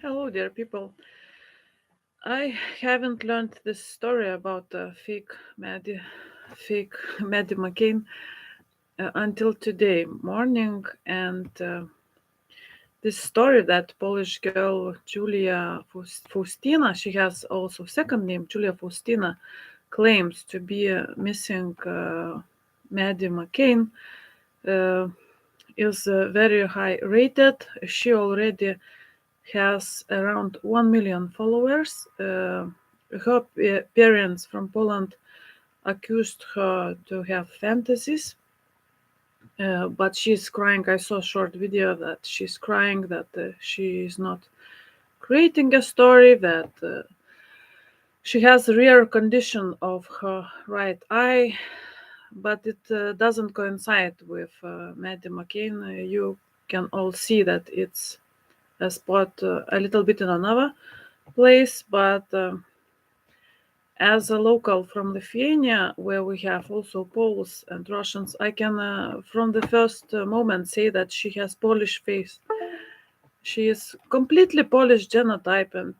Hello, dear people. I haven't learned this story about fake Madde Mccann until today morning, and this story that Polish girl Julia Faustina, she has also second name Julia Faustina, claims to be missing Madde Mccann, uh, is very high rated. She already has around 1 million followers. Her parents from Poland accused her to have fantasies, but she's crying. I saw a short video that she's crying that she is not creating a story, that she has a rare condition of her right eye, but it doesn't coincide with Madde Mccann. You can all see that it's a spot a little bit in another place, but as a local from Lithuania, where we have also Poles and Russians, I can, from the first moment, say that she has Polish face. She is completely Polish genotype, and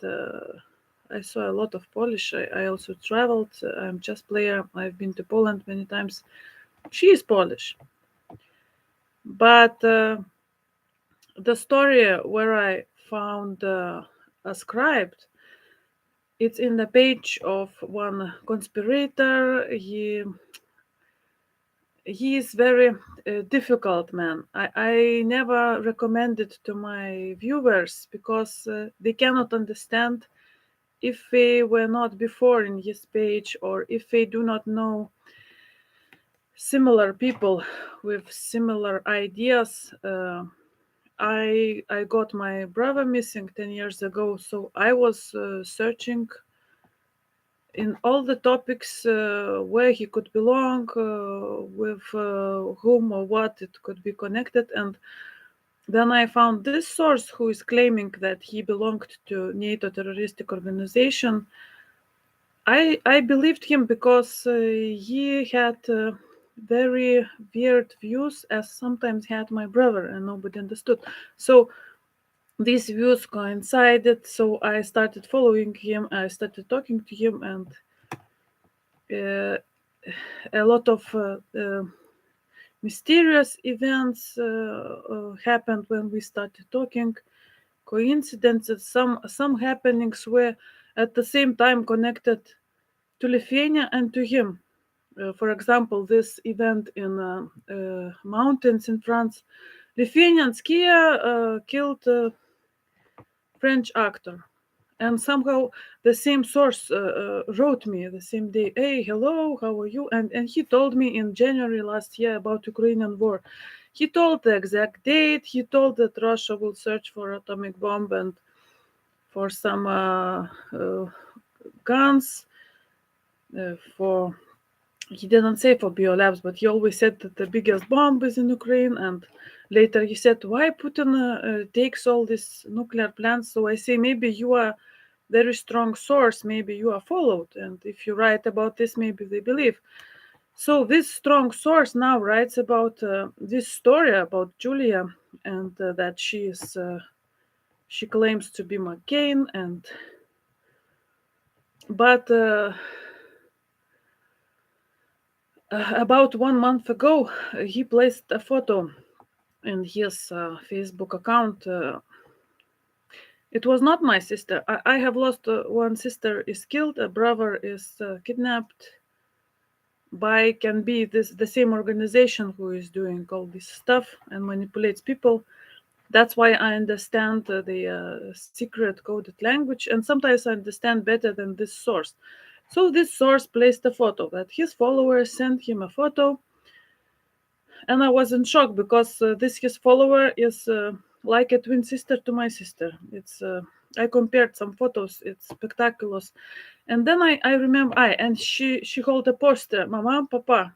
I saw a lot of Polish. I also traveled. I'm chess player. I've been to Poland many times. She is Polish, but the story where I found ascribed, it's in the page of one conspirator. He is very difficult man. I never recommend it to my viewers because they cannot understand if they were not before in his page, or if they do not know similar people with similar ideas. I got my brother missing 10 years ago, so I was searching in all the topics where he could belong, with whom or what it could be connected. And then I found this source who is claiming that he belonged to NATO terroristic organization. I believed him because he had very weird views, as sometimes had my brother, and nobody understood. So these views coincided. So I started following him. I started talking to him, and uh, a lot of mysterious events happened when we started talking. Coincidences, some happenings were at the same time connected to Lithuania and to him. For example, this event in mountains in France, Lithuanian skier killed a French actor. And somehow the same source wrote me the same day, "Hey, hello, how are you?" And he told me in January last year about Ukrainian war. He told the exact date. He told that Russia will search for atomic bomb and for some guns. For He didn't say for biolabs, but he always said that the biggest bomb is in Ukraine. And later he said, "Why Putin takes all these nuclear plants?" So I say, maybe you are very strong source, maybe you are followed, and if you write about this, maybe they believe. So this strong source now writes about this story about Julia, and that she claims to be Mccann. And but about 1 month ago, he placed a photo in his Facebook account. It was not my sister. I have lost one sister is killed, a brother is kidnapped. By can be this the same organization who is doing all this stuff and manipulates people. That's why I understand the secret coded language, and sometimes I understand better than this source. So this source placed a photo that his followers sent him a photo, and I was in shock because this his follower is like a twin sister to my sister. It's I compared some photos. It's spectacular. And then I remember and she hold a poster, Mama, Papa,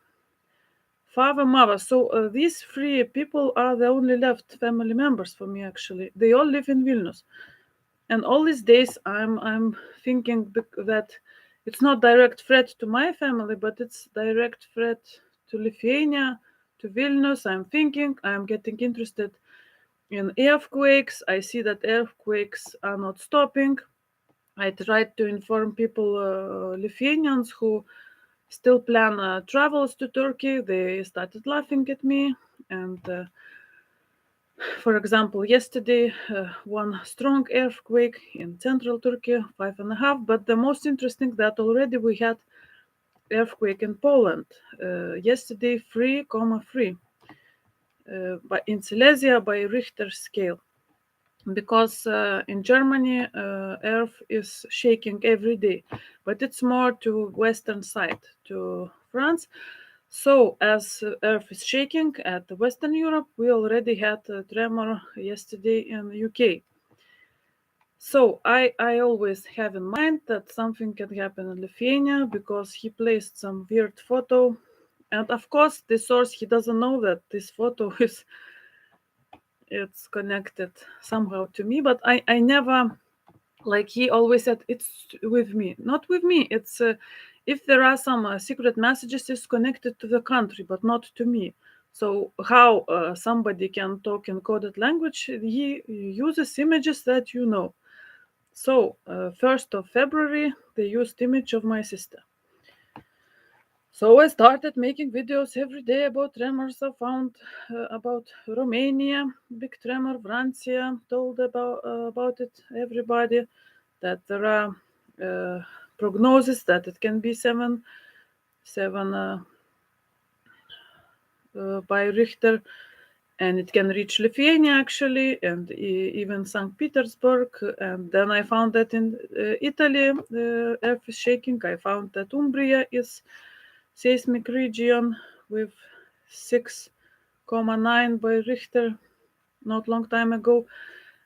father, mother. So these three people are the only left family members for me. Actually, they all live in Vilnius, and all these days I'm thinking that it's not direct threat to my family, but it's direct threat to Lithuania, to Vilnius. I'm thinking, I'm getting interested in earthquakes. I see that earthquakes are not stopping. I tried to inform people, Lithuanians who still plan travels to Turkey. They started laughing at me. And for example, yesterday, one strong earthquake in central Turkey, 5.5. But the most interesting that already we had earthquake in Poland yesterday, 3,3, but in Silesia by Richter scale. Because in Germany, earth is shaking every day, but it's more to western side, to France. So as earth is shaking at Western Europe, we already had a tremor yesterday in the UK. So I always have in mind that something can happen in Lithuania because he placed some weird photo. And of course, the source, he doesn't know that this photo is it's connected somehow to me, but I never, like he always said, it's with me, not with me. It's if there are some secret messages, it's connected to the country, but not to me. So how somebody can talk in coded language? He uses images that you know. So 1st of February, they used image of my sister. So I started making videos every day about tremors. I found about Romania, big tremor, Francia, told about it everybody, that there are prognosis that it can be seven by Richter, and it can reach Lithuania actually, and even St. Petersburg. And then I found that in Italy, earth is shaking. I found that Umbria is seismic region with 6,9 by Richter not long time ago.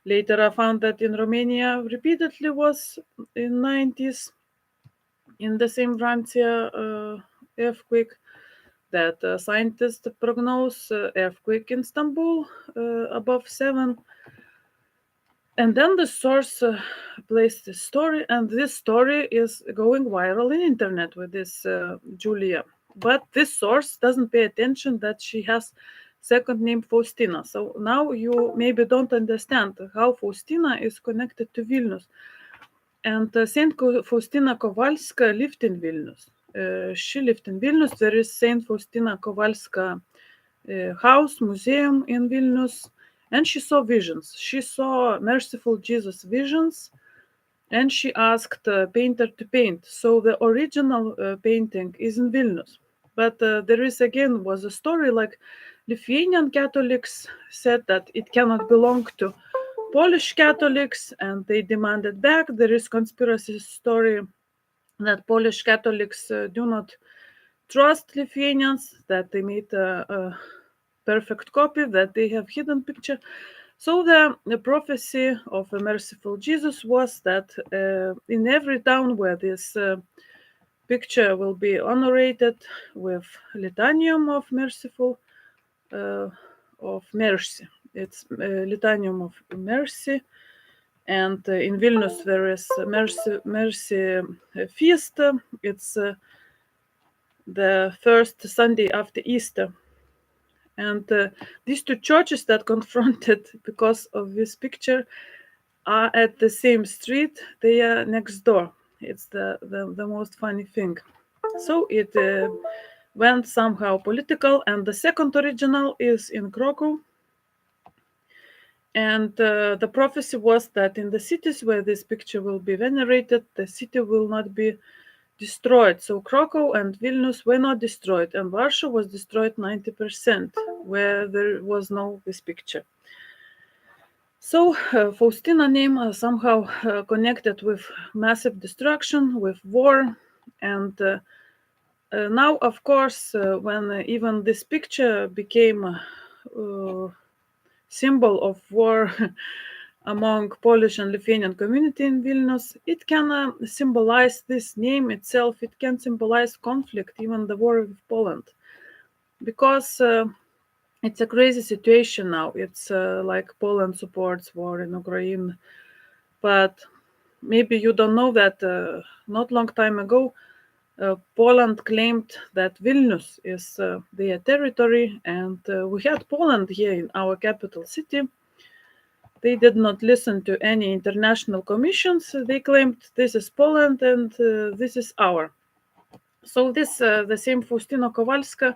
Later I found that in Romania repeatedly was in 90s in the same Francia earthquake, that scientists prognose earthquake in Istanbul above 7. And then the source placed this story, and this story is going viral in internet with this Julia. But this source doesn't pay attention that she has second name Faustyna. So now you maybe don't understand how Faustyna is connected to Vilnius. And Saint Faustyna Kowalska lived in Vilnius. She lived in Vilnius. There is Saint Faustyna Kowalska house, museum in Vilnius. And she saw visions. She saw merciful Jesus visions, and she asked a painter to paint. So the original painting is in Vilnius. But there is again was a story like Lithuanian Catholics said that it cannot belong to Polish Catholics, and they demanded back. There is conspiracy story that Polish Catholics do not trust Lithuanians, that they made a perfect copy, that they have hidden picture. So the prophecy of a merciful Jesus was that in every town where this picture will be honorated with litanium of merciful of mercy. It's litanium of mercy. And in Vilnius there is a mercy feast. It's the first Sunday after Easter. And these two churches that confronted because of this picture are at the same street. They are next door. It's the most funny thing. So it went somehow political. And the second original is in Krakow. And the prophecy was that in the cities where this picture will be venerated, the city will not be destroyed. So Krakow and Vilnius were not destroyed, and Warsaw was destroyed 90%, where there was no this picture. So Faustina name somehow connected with massive destruction, with war, and now, of course, when even this picture became symbol of war among Polish and Lithuanian community in Vilnius, it can symbolize this name itself. It can symbolize conflict, even the war with Poland, because it's a crazy situation now. It's like Poland supports war in Ukraine, but maybe you don't know that not long time ago, Poland claimed that Vilnius is their territory, and we had Poland here in our capital city. They did not listen to any international commissions. They claimed this is Poland and this is our. So this the same Faustyna Kowalska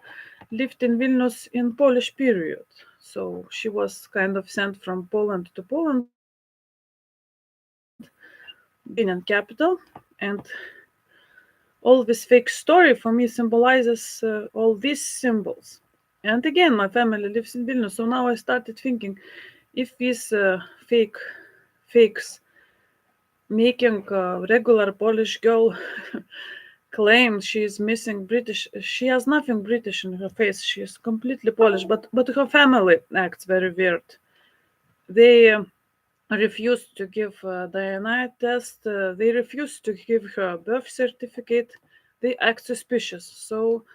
lived in Vilnius in Polish period. So she was kind of sent from Poland to Poland, Lithuanian capital, and all this fake story for me symbolizes all these symbols. And again, my family lives in Vilnius, so now I started thinking, if these fakes making a regular Polish girl claims she is missing British, she has nothing British in her face. She is completely Polish, but her family acts very weird. They refused to give a DNA test. They refused to give her a birth certificate. They act suspicious. So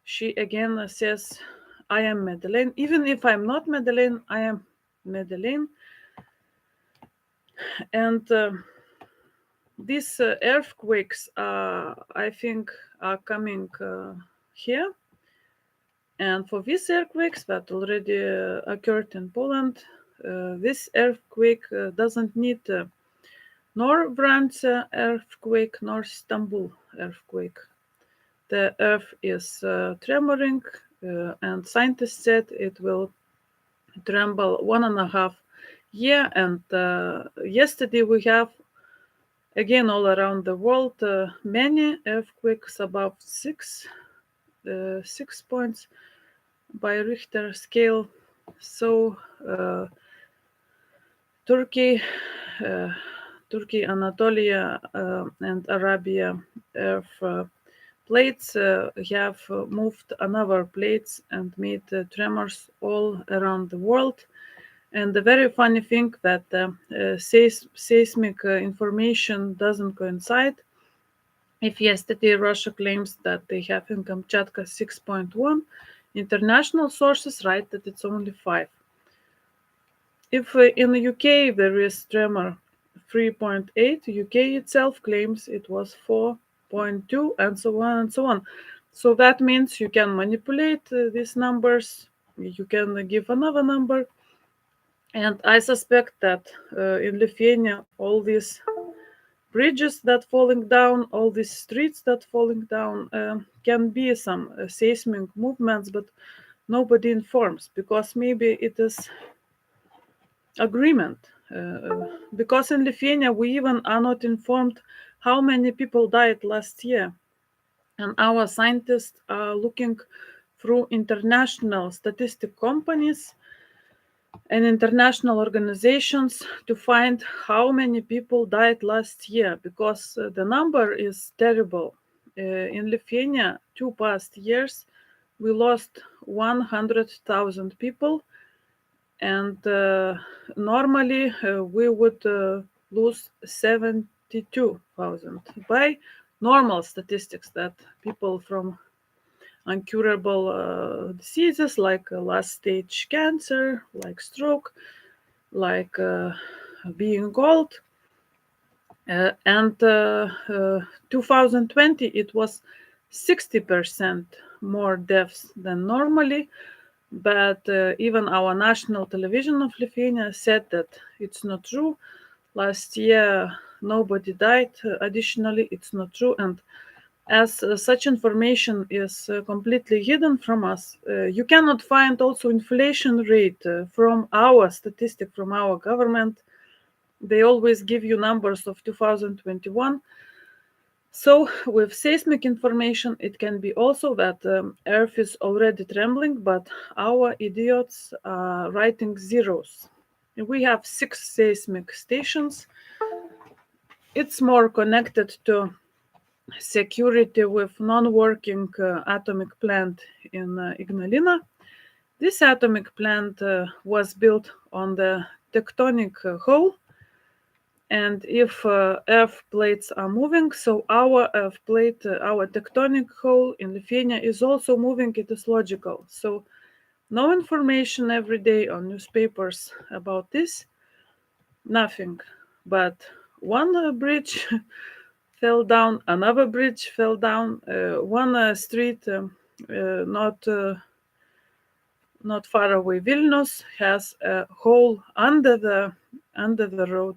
she again says, I am Madeleine. Even if I'm not Madeleine, I am Madeleine. And these earthquakes, I think, are coming here. And for these earthquakes that already occurred in Poland, this earthquake doesn't need nor Vranze earthquake nor Istanbul earthquake. The earth is tremoring, and scientists said it will tremble 1.5 years. And yesterday we have again all around the world many earthquakes above 6 points by Richter scale. So Turkey, Anatolia, and Arabia earth plates have moved another plates and made tremors all around the world. And the very funny thing that seismic information doesn't coincide. If yesterday Russia claims that they have in Kamchatka 6.1, international sources write that it's only 5. If in the UK there is tremor 3.8, UK itself claims it was 4.2, and so on and so on. So that means you can manipulate these numbers, you can give another number. And I suspect that in Lithuania, all these bridges that falling down, all these streets that falling down can be some seismic movements, but nobody informs, because maybe it is agreement. Because in Lithuania, we even are not informed how many people died last year. And our scientists are looking through international statistic companies and international organizations to find how many people died last year, because the number is terrible. In Lithuania, 2 past years, we lost 100,000 people, and normally we would lose 72,000 by normal statistics, that people from incurable diseases like last stage cancer, like stroke, like being old. And 2020, it was 60% more deaths than normally. But even our national television of Lithuania said that it's not true. Last year, nobody died. Additionally, it's not true. And as such information is completely hidden from us, you cannot find also inflation rate from our statistic, from our government. They always give you numbers of 2021. So with seismic information, it can be also that Earth is already trembling, but our idiots are writing zeros. We have 6 seismic stations. It's more connected to security with non-working atomic plant in Ignalina. This atomic plant was built on the tectonic hole, and if earth plates are moving, so our earth plate, our tectonic hole in Lithuania is also moving. It is logical. So no information every day on newspapers about this, nothing. But one bridge fell down, another bridge fell down, one street not not far away, Vilnius has a hole under the road.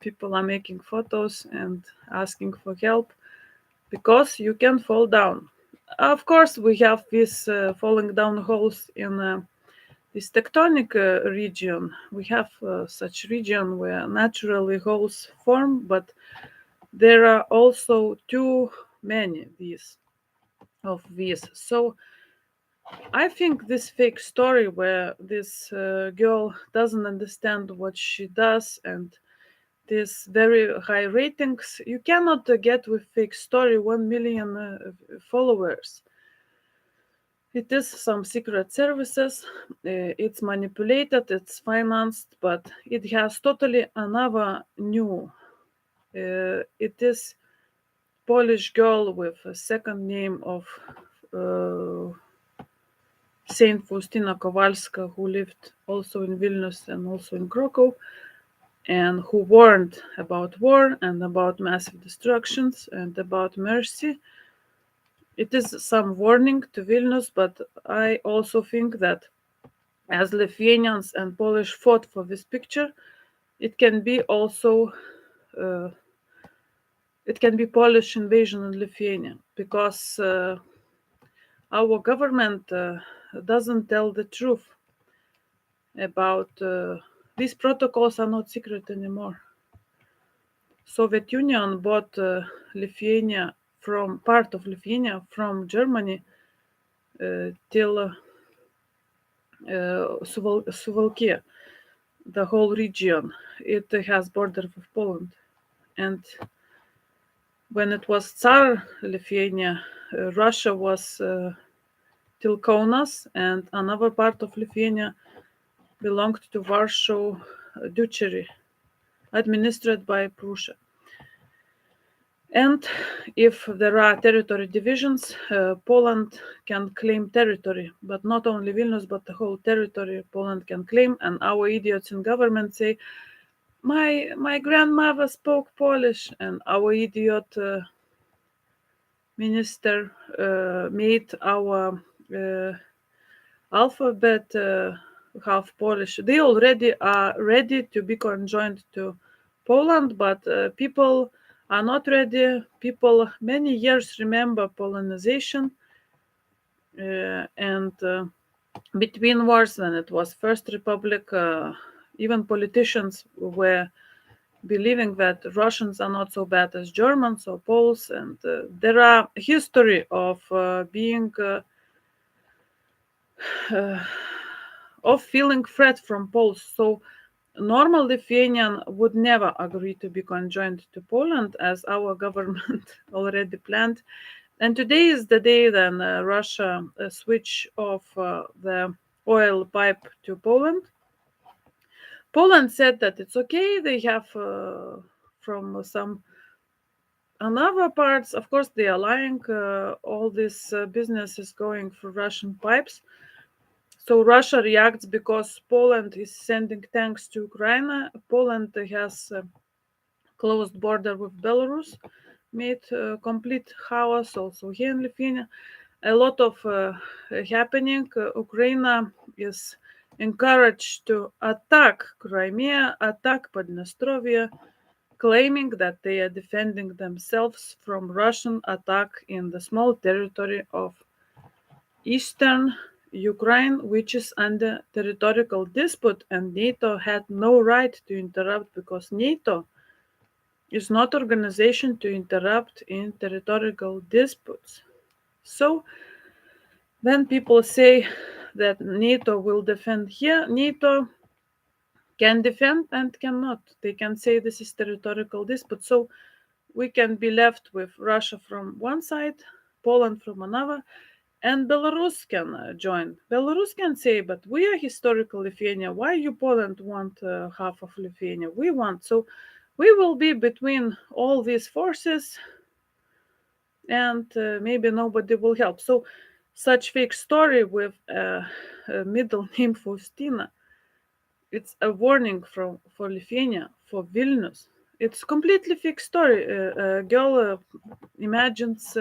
People are making photos and asking for help because you can fall down. Of course, we have these falling down holes in this tectonic region. We have such region where naturally holes form, but there are also too many of these. So I think this fake story where this girl doesn't understand what she does and these very high ratings, you cannot get with fake story 1 million followers. It is some secret services, it's manipulated, it's financed, but it has totally another new. It is Polish girl with a second name of uh, Saint Faustina Kowalska, who lived also in Vilnius and also in Krakow, and who warned about war and about massive destructions and about mercy. It is some warning to Vilnius, but I also think that as Lithuanians and Polish fought for this picture, it can be also uh, it can be Polish invasion in Lithuania because our government doesn't tell the truth about these protocols are not secret anymore. Soviet Union bought Lithuania from part of Lithuania from Germany till Suvalkia, the whole region. It has border with Poland, and when it was Tsar Lithuania, Russia was till Kaunas, and another part of Lithuania belonged to Warsaw Duchy, administered by Prussia. And if there are territory divisions, Poland can claim territory, but not only Vilnius, but the whole territory Poland can claim. And our idiots in government say, my grandmother spoke Polish, and our idiot minister made our alphabet half Polish. They already are ready to be conjoined to Poland, but people are not ready. People many years remember Polonization and between wars, when it was First Republic, even politicians were believing that Russians are not so bad as Germans or Poles, and there are history of being uh, of feeling threat from Poles. So normal Lithuanian would never agree to be conjoined to Poland, as our government already planned. And today is the day then Russia switch off the oil pipe to Poland. Poland said that it's okay. They have from some another parts, of course, they are lying. All this business is going through Russian pipes. So Russia reacts because Poland is sending tanks to Ukraine. Poland has a closed border with Belarus, made complete chaos also here in Lithuania. A lot of happening. Ukraine is encouraged to attack Crimea, attack Podnestrovia, claiming that they are defending themselves from Russian attack in the small territory of eastern Ukraine, which is under territorial dispute, and NATO had no right to interrupt because NATO is not organization to interrupt in territorial disputes. So when people say that NATO will defend here, NATO can defend and cannot. They can say this is territorial dispute. So we can be left with Russia from one side, Poland from another, and Belarus can join. Belarus can say, but we are historical Lithuania. Why you Poland want half of Lithuania? We want. So we will be between all these forces, and maybe nobody will help. So such fake story with a middle name Faustina, it's a warning for Lithuania, for Vilnius. It's completely fake story. A girl imagines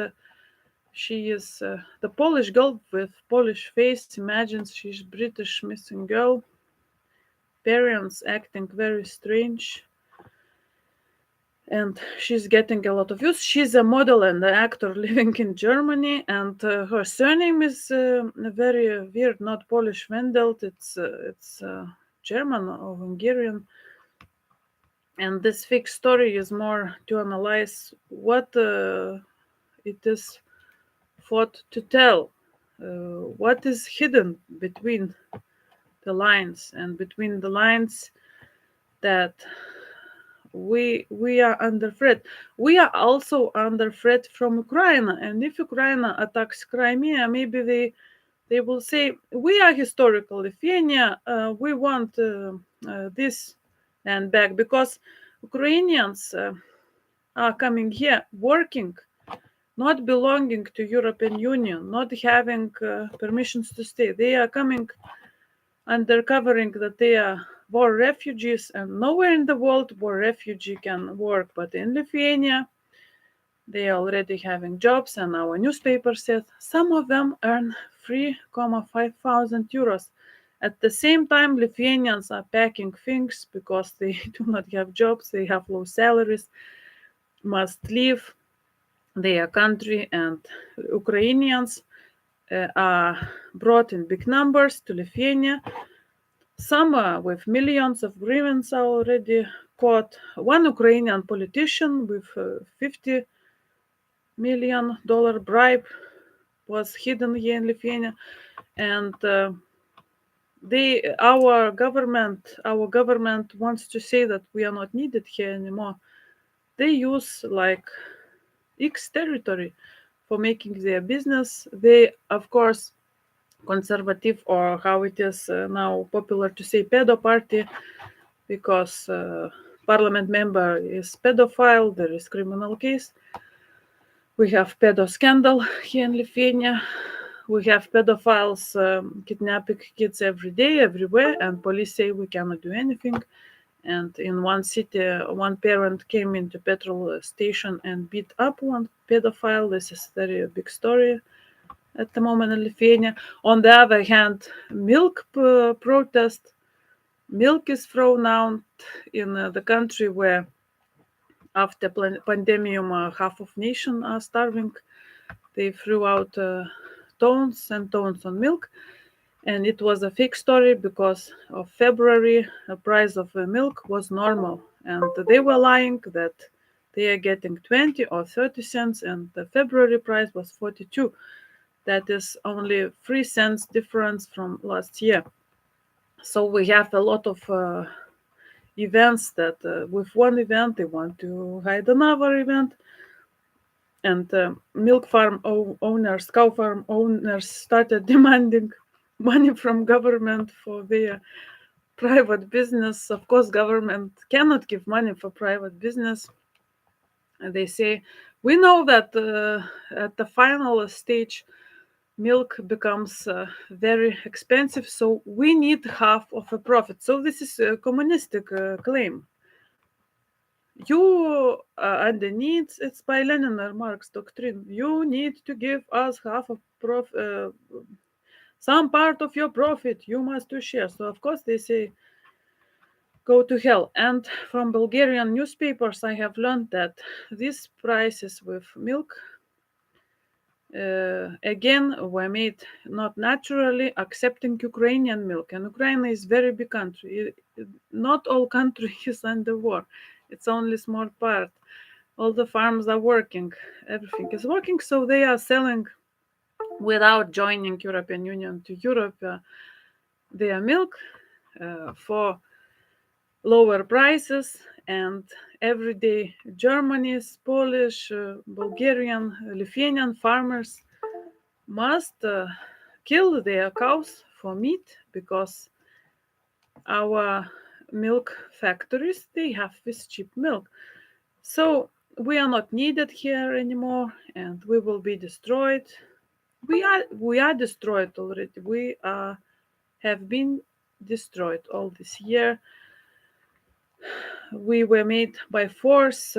She is the Polish girl with Polish face imagines she's British missing girl. Parents acting very strange. And she's getting a lot of views. She's a model and an actor living in Germany, and her surname is very weird, not Polish Wendelt. It's German or Hungarian. And this fake story is more to analyze what it is thought to tell, what is hidden between the lines, and between the lines that we are under threat. We are also under threat from Ukraine, and if Ukraine attacks Crimea, maybe they will say we are historical Lithuania. We want this and back, because Ukrainians are coming here working, not belonging to European Union, not having permissions to stay. They are coming under covering that they are war refugees, and nowhere in the world war refugee can work, but in Lithuania they are already having jobs, and our newspaper said some of them earn 3,500 euros. At the same time, Lithuanians are packing things because they do not have jobs, they have low salaries, must leave their country, and Ukrainians are brought in big numbers to Lithuania. Some with millions of grievance are already caught. One Ukrainian politician with $50 million bribe was hidden here in Lithuania, and our government wants to say that we are not needed here anymore. They use like X territory for making their business. They, of course, conservative, or how it is now popular to say, pedo party, because parliament member is pedophile. There is criminal case. We have pedo scandal here in Lithuania. We have pedophiles kidnapping kids every day, everywhere, and police say we cannot do anything. And in one city, one parent came into petrol station and beat up one pedophile. This is a very big story at the moment in Lithuania. On the other hand, milk protest. Milk is thrown out in the country where after pandemic half of nation are starving. They threw out tons and tons on milk, and it was a fake story because of February the price of milk was normal, and they were lying that they are getting 20 or 30 cents, and the February price was 42. That is only 3 cents difference from last year. So we have a lot of events that with one event they want to hide another event, and milk farm owners, cow farm owners started demanding money from government for their private business. Of course, government cannot give money for private business. And they say, we know that at the final stage, milk becomes very expensive, so we need half of a profit. So this is a communistic claim. You underneath, it's by Lenin or Marx doctrine, you need to give us half of some part of your profit, you must to share. So of course they say go to hell. And from Bulgarian newspapers I have learned that these prices with milk again were made not naturally, accepting Ukrainian milk. And Ukraine is very big country. Not all country is under war. It's only small part. All the farms are working. Everything is working. So they are selling without joining European Union to Europe their milk for lower prices. And everyday Germany's, Polish, Bulgarian, Lithuanian farmers must kill their cows for meat, because our milk factories, they have this cheap milk. So we are not needed here anymore, and we will be destroyed. We are destroyed already. We have been destroyed all this year. We were made by force.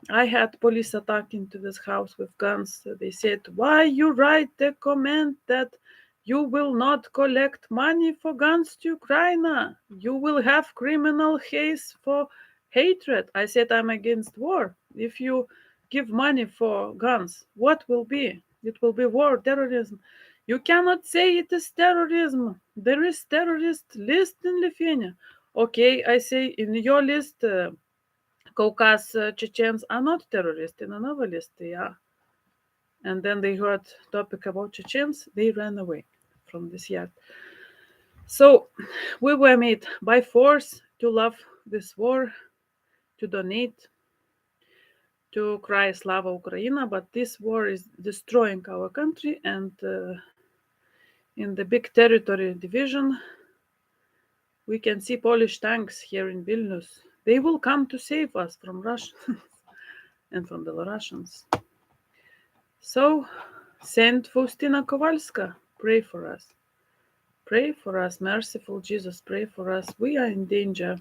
I had police attack into this house with guns. They said, "Why you write the comment that you will not collect money for guns to Ukraine? You will have criminal case for hatred." I said, "I'm against war. If you give money for guns, what will be? It will be war, terrorism. You cannot say it is terrorism. There is terrorist list in Lithuania." Okay, I say in your list, Caucas Chechens are not terrorists. In another list, they are. And then they heard topic about Chechens, they ran away from this yard. So we were made by force to love this war, to donate, to cry Slava Ukraina, but this war is destroying our country, and in the big territory division, we can see Polish tanks here in Vilnius. They will come to save us from Russians and from the Russians. So, Saint Faustina Kowalska, pray for us. Pray for us, merciful Jesus, pray for us. We are in danger.